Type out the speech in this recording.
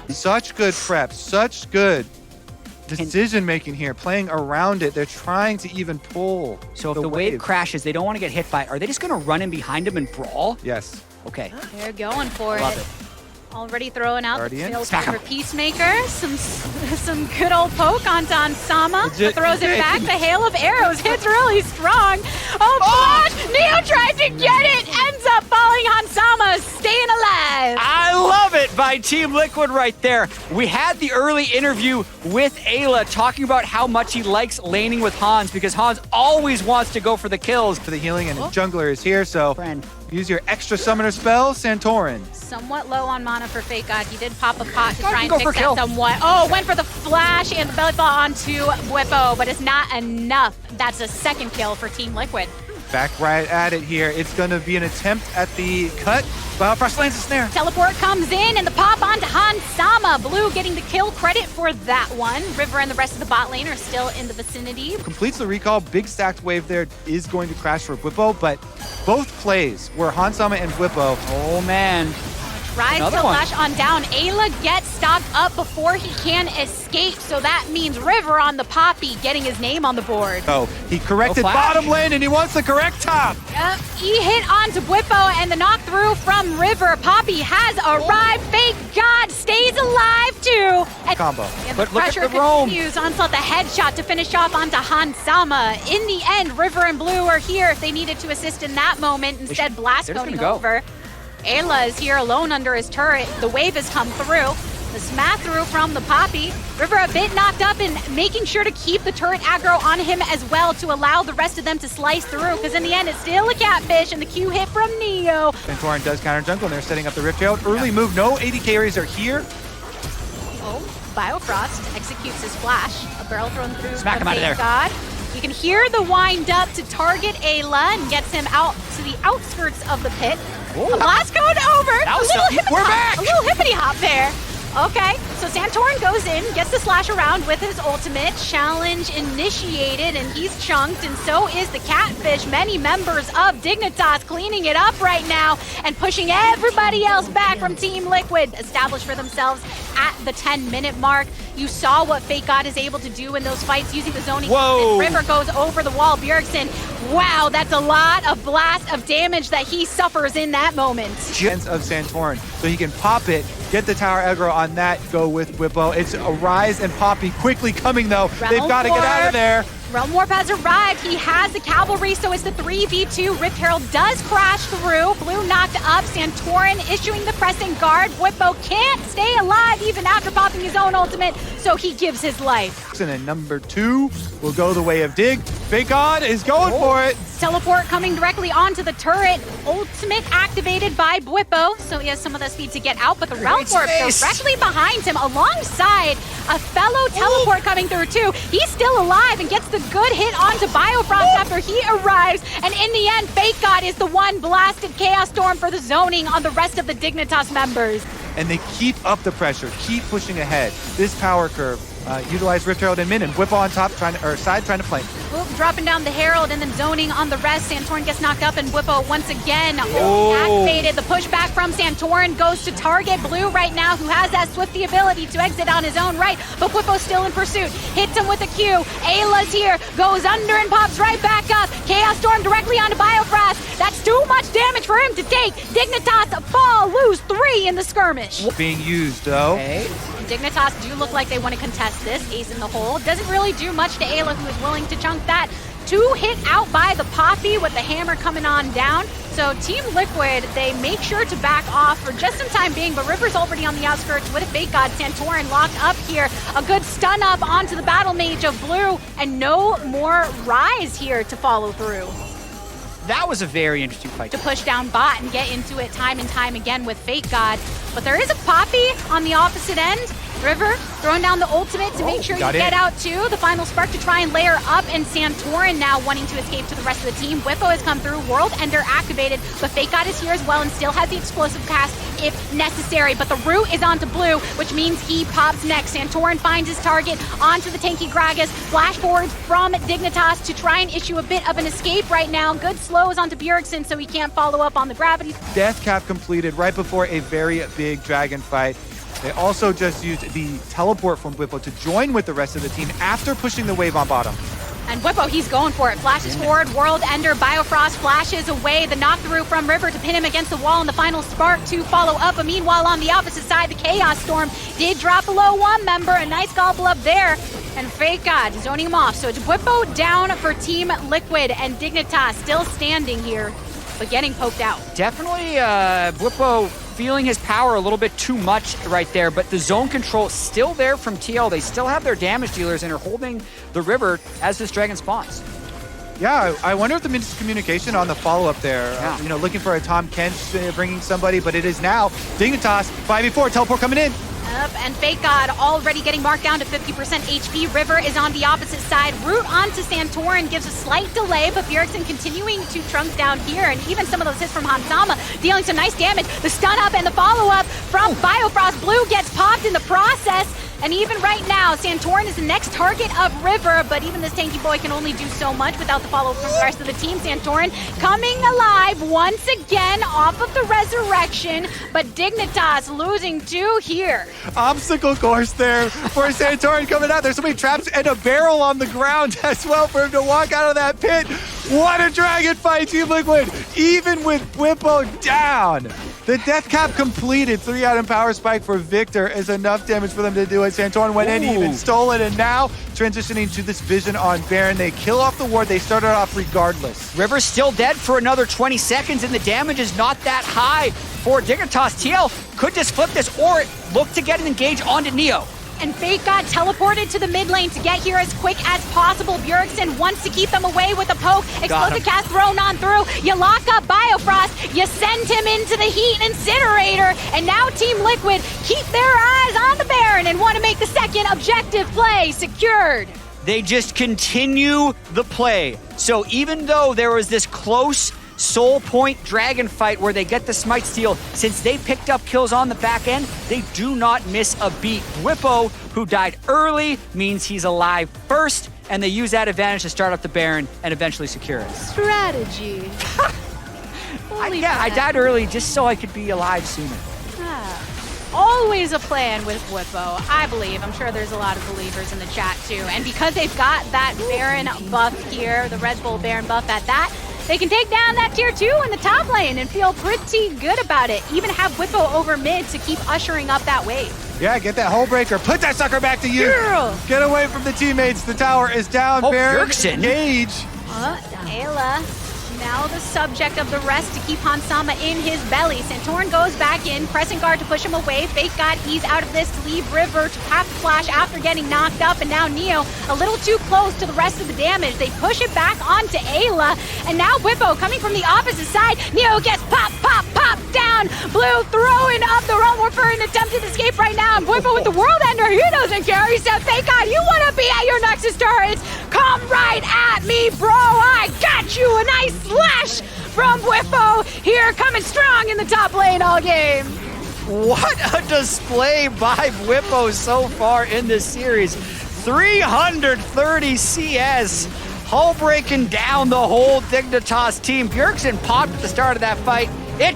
Such good prep, such good decision making here, playing around it. They're trying to even pull. So if the wave crashes, they don't want to get hit by it. Are they just going to run in behind him and brawl? Yes. Okay. They're going for Love it. Already throwing out the field Smack for Peacemaker. Some good old poke onto Sama. Throws it back. The hail of arrows hits really strong. Oh, gosh! Neo tried to get it. Ends up falling on Sama, staying alive. I love it by Team Liquid right there. We had the early interview with Ayla talking about how much he likes laning with Hans because Hans always wants to go for the kills. For the healing, and jungler is here, so use your extra summoner spell, Santorin. Somewhat low on mana for Fake God. He did pop a pot to try and fix that somewhat. Oh, went for the flash and the belly fall onto Bwipo, but it's not enough. That's a second kill for Team Liquid. Back right at it here. It's going to be an attempt at the cut. Frost lands a snare. Teleport comes in and the pop onto Sama. Blue getting the kill credit for that one. River and the rest of the bot lane are still in the vicinity. Completes the recall. Big stacked wave there is going to crash for Bwipo, but both plays were Sama and Bwipo. Oh, man. Tries to flash on down. Ayla gets stocked up before he can escape, so that means River on the Poppy getting his name on the board. Oh, he corrected bottom lane and he wants the correct top. Yep, he hit onto Bwipo and the knock through from River. Poppy has arrived. Fake God stays alive too. And combo. And the pressure continues. Onslaught the headshot to finish off onto Sama. In the end, River and Blue are here if they needed to assist in that moment. Instead, Blast going over. Ayla is here alone under his turret. The wave has come through. The smash through from the Poppy. River a bit knocked up and making sure to keep the turret aggro on him as well to allow the rest of them to slice through, because in the end it's still a catfish and the Q hit from Neo. Santorin does counter jungle and they're setting up the Rift Herald. Early move, no AD carries are here. Oh, Biofrost executes his flash. A barrel thrown through. Smack him out of there. God. You can hear the wind up to target Ayla and gets him out to the outskirts of the pit. A blast going over. We're back. A little hippity hop there. Okay, so Santorin goes in, gets the slash around with his ultimate. Challenge initiated, and he's chunked, and so is the Catfish. Many members of Dignitas cleaning it up right now and pushing everybody else back from Team Liquid. Established for themselves at the 10-minute mark. You saw what Fake God is able to do in those fights using the zoning. River goes over the wall. Bjergsen, wow, that's a lot of blast of damage that he suffers in that moment. Chance of Santorin, so he can pop it, get the tower aggro on that, go with Bwipo. It's a Rise and Poppy quickly coming though. They've got to get out of there. Realm Warp has arrived. He has the cavalry, so it's the 3v2. Rift Herald does crash through. Blue knocked up. Santorin issuing the crescent guard. Bwipo can't stay alive even after popping his own ultimate, so he gives his life. And then number 2 will go the way of Dig. Fake God is going for it. Teleport coming directly onto the turret. Ultimate activated by Bwipo, so he has some of the speed to get out, but the Realm Warp directly behind him alongside a fellow teleport coming through too. He's still alive and gets the good hit onto Biofrost after he arrives, and in the end, Fake God is the one blasted Chaos Storm for the zoning on the rest of the Dignitas members. And they keep up the pressure, keep pushing ahead. This power curve, utilize Rift Herald and Min, and Bwipo on top, trying to play. Oop, dropping down the Herald and then zoning on the rest. Santorin gets knocked up and Bwipo once again activated. The pushback from Santorin goes to target Blue right now, who has that swifty ability to exit on his own right, but Bwipo's still in pursuit. Hits him with a Q. Ayla's here, goes under and pops right back up. Chaos Storm directly onto Biofrost. That's too much damage for him to take. Dignitas fall, lose 3 in the skirmish. Being used though. Dignitas do look like they want to contest this. Ace in the hole. Doesn't really do much to Ayla, who is willing to chunk that. 2 hit out by the Poppy with the hammer coming on down. So Team Liquid, they make sure to back off for just some time being, but River's already on the outskirts with a Fake God. Santorin locked up here. A good stun up onto the Battle Mage of Blue, and no more Rise here to follow through. That was a very interesting fight. To push down bot and get into it time and time again with Fake God. But there is a Poppy on the opposite end. River throwing down the ultimate to make sure you get out too. The final spark to try and layer up, and Santorin now wanting to escape to the rest of the team. Bwipo has come through, World Ender activated, but Fake God is here as well and still has the explosive cast if necessary. But the root is onto Blue, which means he pops next. Santorin finds his target onto the tanky Gragas. Flash forwards from Dignitas to try and issue a bit of an escape right now. Good slows onto Bjergsen so he can't follow up on the gravity. Death cap completed right before a very big dragon fight. They also just used the teleport from Bwipo to join with the rest of the team after pushing the wave on bottom. And Bwipo, he's going for it. Flashes forward, World Ender, Biofrost flashes away. The knock-through from River to pin him against the wall, and the final spark to follow up. But meanwhile, on the opposite side, the Chaos Storm did drop below one member. A nice gobble up there. And Fake God zoning him off. So it's Bwipo down for Team Liquid, and Dignitas still standing here, but getting poked out. Definitely Bwipo feeling his power a little bit too much right there, but the zone control still there from TL. They still have their damage dealers and are holding the River as this dragon spawns. Yeah, I wonder if the miscommunication on the follow-up there, looking for a Tom Kent bringing somebody, but it is now Dignitas, 5v4, teleport coming in. And Fake God already getting marked down to 50% HP. River is on the opposite side. Root onto Santorin gives a slight delay, but Bjergsen continuing to trunk down here, and even some of those hits from Hansama dealing some nice damage. The stun up and the follow-up from Biofrost. Blue gets popped in the process. And even right now, Santorin is the next target of River, but even this tanky boy can only do so much without the follow from the rest of the team. Santorin coming alive once again off of the resurrection, but Dignitas losing 2 here. Obstacle course there for Santorin coming out. There's so many traps and a barrel on the ground as well for him to walk out of that pit. What a dragon fight, Team Liquid, even with Bwipo down. The death cap completed. 3-item power spike for Victor is enough damage for them to do it. Santorin went in, he even stole it, and now transitioning to this vision on Baron. They kill off the ward. They started off regardless. River's still dead for another 20 seconds, and the damage is not that high for Dignitas. TL could just flip this or look to get an engage onto Neo. And Fake got teleported to the mid lane to get here as quick as possible. Bjergsen wants to keep them away with a poke. Explosive cast thrown on through. You lock up Biofrost. You send him into the heat incinerator. And now Team Liquid keep their eyes on the Baron and want to make the second objective play secured. They just continue the play. So even though there was this close Soul Point Dragon fight where they get the smite steal, since they picked up kills on the back end, they do not miss a beat. Bwipo, who died early, means he's alive first, and they use that advantage to start up the Baron and eventually secure it. Strategy. I died early just so I could be alive sooner. Always a plan with Bwipo, I believe. I'm sure there's a lot of believers in the chat too. And because they've got that Baron buff here, the Red Bull Baron buff at that, they can take down that tier 2 in the top lane and feel pretty good about it. Even have Bwipo over mid to keep ushering up that wave. Yeah, get that hole breaker. Put that sucker back to you. Girl. Get away from the teammates. The tower is down. Baron, engage. Ayla, now the subject of the rest to keep Hansama in his belly. Santorin goes back in, pressing guard to push him away. Fake God, he's out of this to leave River to have to flash after getting knocked up. And now Neo a little too close to the rest of the damage. They push it back onto Ayla. And now Bwipo coming from the opposite side. Neo gets pop down. Blue throwing up the Rumble for an attempted escape right now. And Bwipo with the World Ender, he doesn't care. He said, Fake God, you want to be at your Nexus turrets? Come right at me, bro. I got you. A nice slash from Bwipo here, coming strong in the top lane all game. What a display by Bwipo so far in this series. 330 CS. Hull breaking down the whole Dignitas team. Bjergsen popped at the start of that fight.